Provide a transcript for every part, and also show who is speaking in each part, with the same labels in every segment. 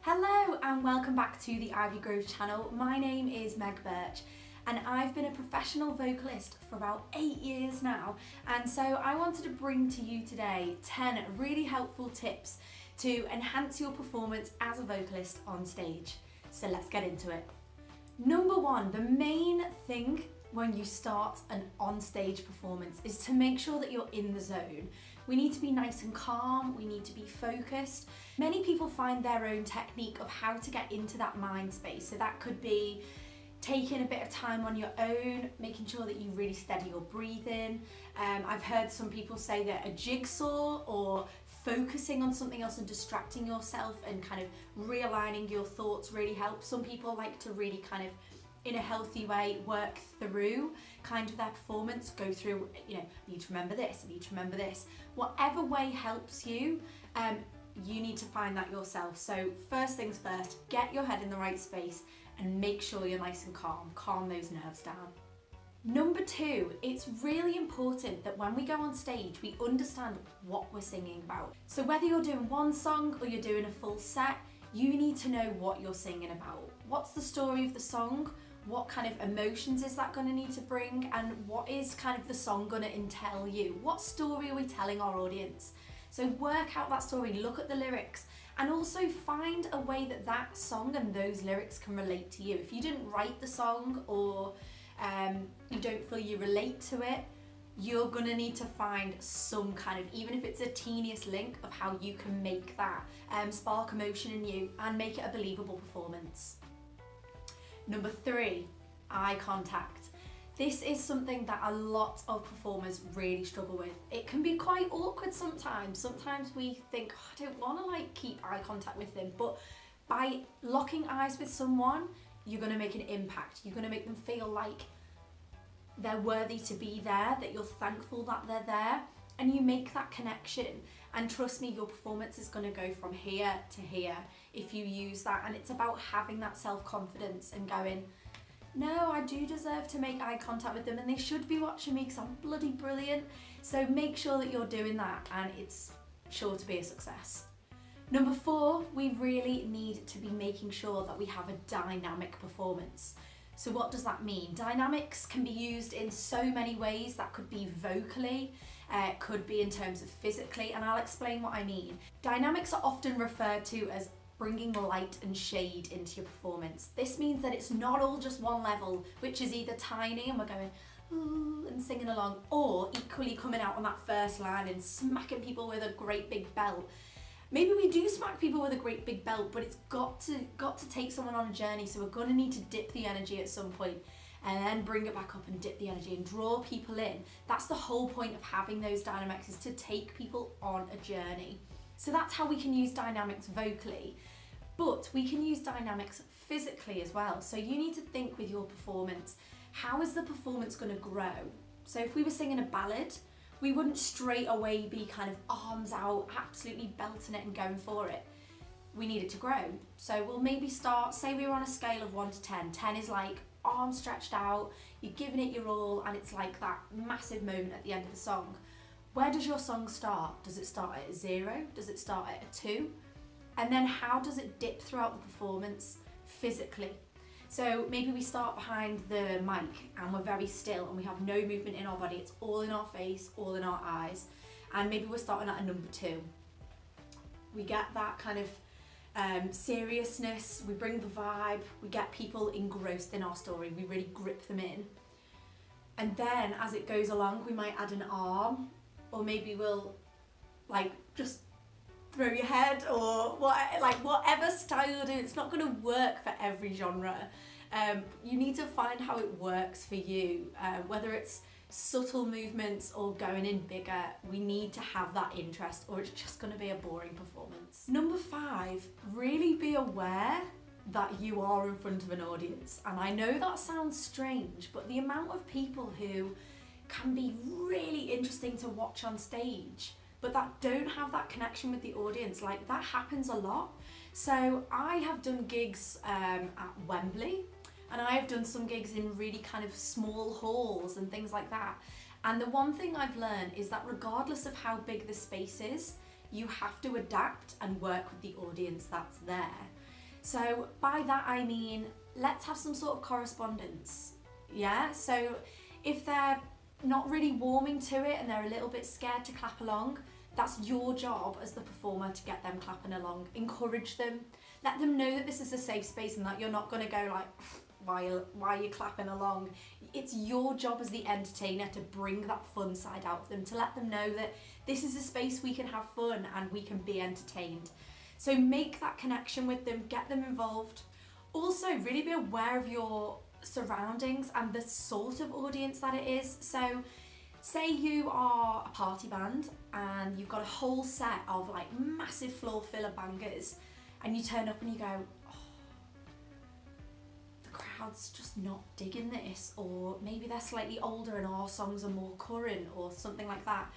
Speaker 1: Hello and welcome back to the Ivy Grove channel. My name is Meg Birch and I've been a professional vocalist for about 8 years now, and so I wanted to bring to you today 10 really helpful tips to enhance your performance as a vocalist on stage. So let's get into it. Number one, the main thing when you start an on-stage performance is to make sure that you're in the zone. We need to be nice and calm, we need to be focused. Many people find their own technique of how to get into that mind space. So that could be taking a bit of time on your own, making sure that you really steady your breathing. I've heard some people say that a jigsaw or focusing on something else and distracting yourself and kind of realigning your thoughts really helps. Some people like to really kind of, in a healthy way, work through kind of their performance, go through, you know, I need to remember this, I need to remember this. Whatever way helps you, you need to find that yourself. So first things first, get your head in the right space and make sure you're nice and calm those nerves down. Number two, it's really important that when we go on stage, we understand what we're singing about. So whether you're doing one song or you're doing a full set, you need to know what you're singing about. What's the story of the song? What kind of emotions is that going to need to bring? And what is kind of the song going to entail you? What story are we telling our audience? So work out that story, look at the lyrics, and also find a way that that song and those lyrics can relate to you. If you didn't write the song or you don't feel you relate to it, you're gonna need to find some kind of, even if it's a teeniest link of how you can make that spark emotion in you and make it a believable performance. Number three, eye contact. This is something that a lot of performers really struggle with. It can be quite awkward sometimes. Sometimes we think, oh, I don't want to keep eye contact with them, but by locking eyes with someone, you're going to make an impact. You're going to make them feel like they're worthy to be there, that you're thankful that they're there, and you make that connection. And trust me, your performance is going to go from here to here if you use that. And it's about having that self-confidence and going, no, I do deserve to make eye contact with them and they should be watching me because I'm bloody brilliant. So make sure that you're doing that and it's sure to be a success. Number four, we really need to be making sure that we have a dynamic performance. So what does that mean? Dynamics can be used in so many ways. That could be vocally, could be in terms of physically, and I'll explain what I mean. Dynamics are often referred to as bringing light and shade into your performance. This means that it's not all just one level, which is either tiny and we're going ooh and singing along, or equally coming out on that first line and smacking people with a great big belt. Maybe we do smack people with a great big belt, but it's got to take someone on a journey, so we're going to need to dip the energy at some point and then bring it back up and dip the energy and draw people in. That's the whole point of having those dynamics, is to take people on a journey. So that's how we can use dynamics vocally, but we can use dynamics physically as well. So you need to think with your performance, how is the performance going to grow? So if we were singing a ballad, we wouldn't straight away be kind of arms out, absolutely belting it and going for it. We need it to grow. So we'll maybe start, say we were on a scale of 1 to 10. 10 is like arms stretched out, you're giving it your all, and it's like that massive moment at the end of the song. Where does your song start? Does it start at a 0? Does it start at a 2? And then how does it dip throughout the performance physically? So maybe we start behind the mic and we're very still and we have no movement in our body. It's all in our face, all in our eyes. And maybe we're starting at a number 2. We get that kind of seriousness, we bring the vibe, we get people engrossed in our story, we really grip them in. And then as it goes along, we might add an arm, or maybe we'll just throw your head, or whatever style you're doing. It's not going to work for every genre. You need to find how it works for you, whether it's subtle movements or going in bigger. We need to have that interest, or it's just going to be a boring performance. Number 5, really be aware that you are in front of an audience. And I know that sounds strange, but the amount of people who can be really interesting to watch on stage, but that don't have that connection with the audience, that happens a lot. So I have done gigs at Wembley, and I have done some gigs in really kind of small halls and things like that. And the one thing I've learned is that regardless of how big the space is, you have to adapt and work with the audience that's there. So by that I mean, let's have some sort of correspondence. Yeah, so if they're not really warming to it and they're a little bit scared to clap along, that's your job as the performer to get them clapping along. Encourage them. Let them know that this is a safe space and that you're not going to go like, why are you clapping along? It's your job as the entertainer to bring that fun side out of them, to let them know that this is a space we can have fun and we can be entertained. So make that connection with them, get them involved. Also, really be aware of your surroundings and the sort of audience that it is. So say you are a party band and you've got a whole set of like massive floor filler bangers, and you turn up and you go, oh, the crowd's just not digging this, or maybe they're slightly older and our songs are more current or something like that.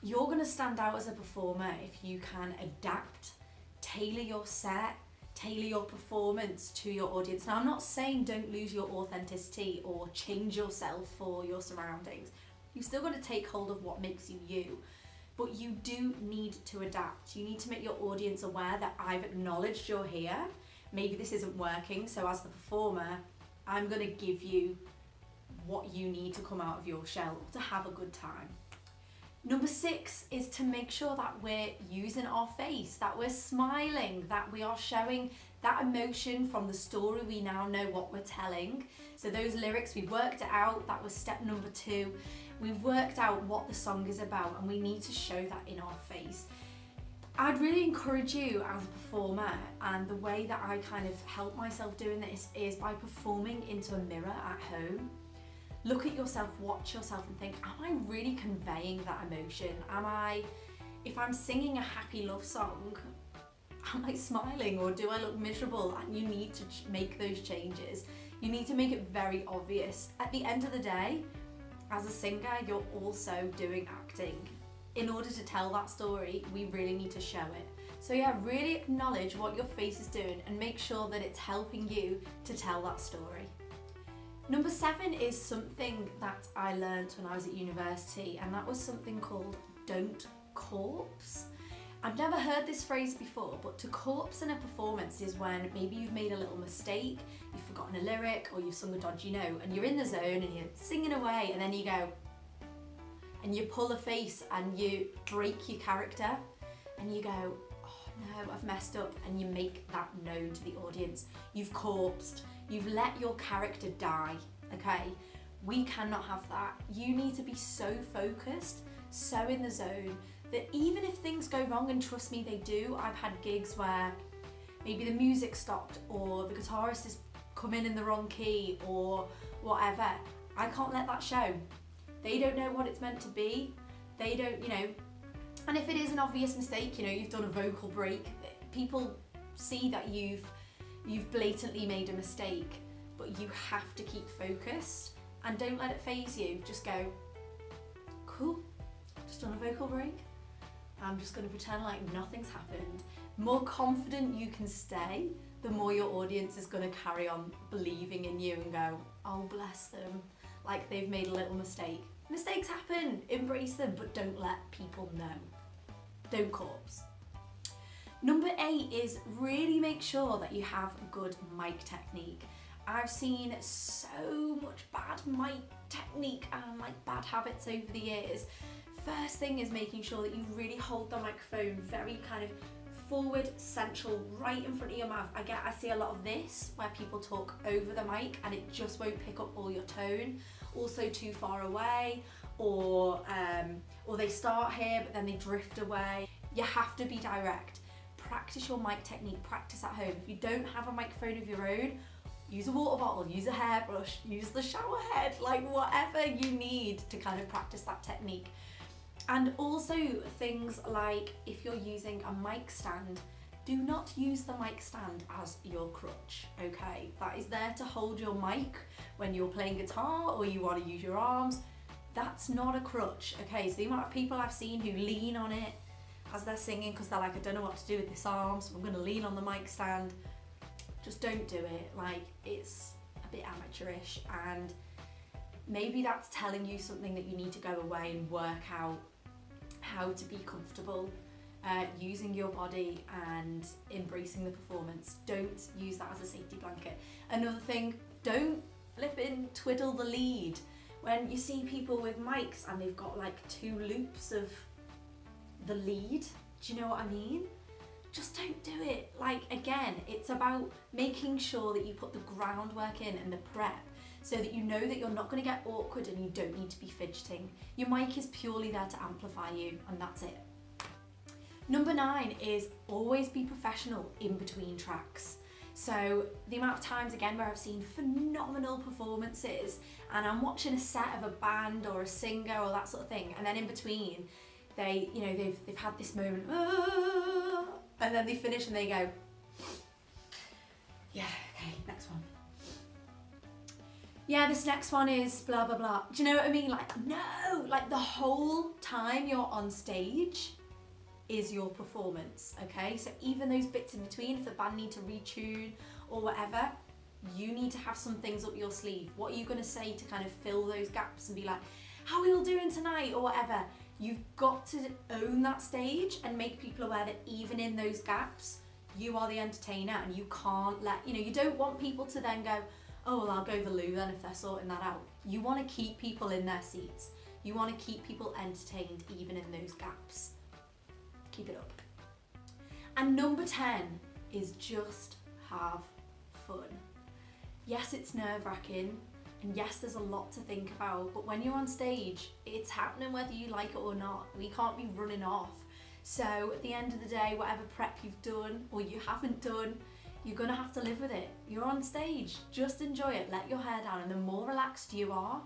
Speaker 1: You're going to stand out as a performer if you can adapt, tailor your set, tailor your performance to your audience. Now, I'm not saying don't lose your authenticity or change yourself for your surroundings. You've still got to take hold of what makes you you, but you do need to adapt. You need to make your audience aware that I've acknowledged you're here. Maybe this isn't working, so as the performer, I'm going to give you what you need to come out of your shell to have a good time. Number 6 is to make sure that we're using our face, that we're smiling, that we are showing that emotion from the story we now know what we're telling. So those lyrics, we've worked it out, that was step number 2. We've worked out what the song is about and we need to show that in our face. I'd really encourage you as a performer, and the way that I kind of help myself doing this is by performing into a mirror at home. Look at yourself, watch yourself and think, am I really conveying that emotion? If I'm singing a happy love song, am I smiling or do I look miserable? And you need to make those changes. You need to make it very obvious. At the end of the day, as a singer, you're also doing acting. In order to tell that story, we really need to show it. So yeah, really acknowledge what your face is doing and make sure that it's helping you to tell that story. Number 7 is something that I learned when I was at university, and that was something called don't corpse. I've never heard this phrase before, but to corpse in a performance is when maybe you've made a little mistake, you've forgotten a lyric, or you've sung a dodgy note, and you're in the zone and you're singing away, and then you go, and you pull a face and you break your character, and you go, oh no, I've messed up, and you make that known to the audience. You've corpsed. You've let your character die, okay? We cannot have that. You need to be so focused, so in the zone, that even if things go wrong, and trust me, they do. I've had gigs where maybe the music stopped or the guitarist has come in the wrong key or whatever. I can't let that show. They don't know what it's meant to be. They don't, and if it is an obvious mistake, you've done a vocal break, people see that you've blatantly made a mistake, but you have to keep focused and don't let it faze you. Just go, cool, just done a vocal break. I'm just going to pretend like nothing's happened. The more confident you can stay, the more your audience is going to carry on believing in you and go, oh bless them, like they've made a little mistake. Mistakes happen, embrace them, but don't let people know. Don't corpse. Number 8 is really make sure that you have good mic technique. I've seen so much bad mic technique and like bad habits over the years. First thing is making sure that you really hold the microphone very kind of forward, central, right in front of your mouth. I see a lot of this where people talk over the mic and it just won't pick up all your tone. Also too far away, or they start here but then they drift away. You have to be direct. Practice your mic technique, practice at home. If you don't have a microphone of your own, use a water bottle, use a hairbrush, use the shower head, like whatever you need to kind of practice that technique. And also things like if you're using a mic stand, do not use the mic stand as your crutch, okay? That is there to hold your mic when you're playing guitar or you want to use your arms. That's not a crutch, okay? So the amount of people I've seen who lean on it as they're singing because they're like, I don't know what to do with this arm, so I'm going to lean on the mic stand. Just don't do it. Like, it's a bit amateurish, and maybe that's telling you something that you need to go away and work out how to be comfortable. using your body and embracing the performance. Don't use that as a safety blanket. Another thing, don't flipping twiddle the lead. When you see people with mics and they've got like 2 loops of the lead, do you know what I mean? Just don't do it. Like, again, it's about making sure that you put the groundwork in and the prep so that you know that you're not going to get awkward and you don't need to be fidgeting. Your mic is purely there to amplify you, and that's it. Number 9 is always be professional in between tracks. So the amount of times, again, where I've seen phenomenal performances and I'm watching a set of a band or a singer or that sort of thing, and then in between they've had this moment, and then they finish and they go, yeah, okay, next one. Yeah, this next one is blah, blah, blah. Do you know what I mean? Like, no, like the whole time you're on stage is your performance, okay? So even those bits in between, if the band need to retune or whatever, you need to have some things up your sleeve. What are you gonna say to kind of fill those gaps and be like, how are we all doing tonight or whatever? You've got to own that stage and make people aware that even in those gaps, you are the entertainer, and you can't let, you don't want people to then go, oh, well, I'll go the loo then if they're sorting that out. You want to keep people in their seats. You want to keep people entertained even in those gaps. Keep it up. And number 10 is just have fun. Yes, it's nerve-wracking, and yes, there's a lot to think about, but when you're on stage, it's happening whether you like it or not. We can't be running off. So at the end of the day, whatever prep you've done or you haven't done, you're gonna have to live with it. You're on stage, just enjoy it, let your hair down, and the more relaxed you are,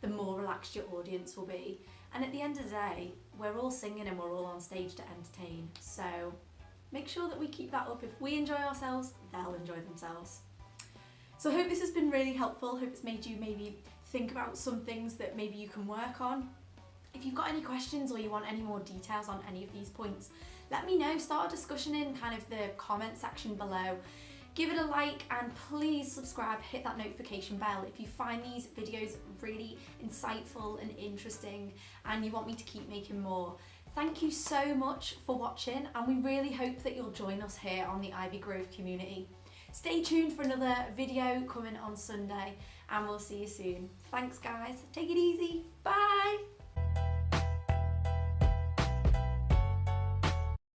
Speaker 1: the more relaxed your audience will be. And at the end of the day, we're all singing and we're all on stage to entertain. So make sure that we keep that up. If we enjoy ourselves, they'll enjoy themselves. So I hope this has been really helpful. I hope it's made you maybe think about some things that maybe you can work on. If you've got any questions or you want any more details on any of these points, let me know. Start a discussion in kind of the comment section below. Give it a like and please subscribe, hit that notification bell if you find these videos really insightful and interesting and you want me to keep making more. Thank you so much for watching, and we really hope that you'll join us here on the Ivy Grove community. Stay tuned for another video coming on Sunday, and we'll see you soon. Thanks guys, take it easy, bye!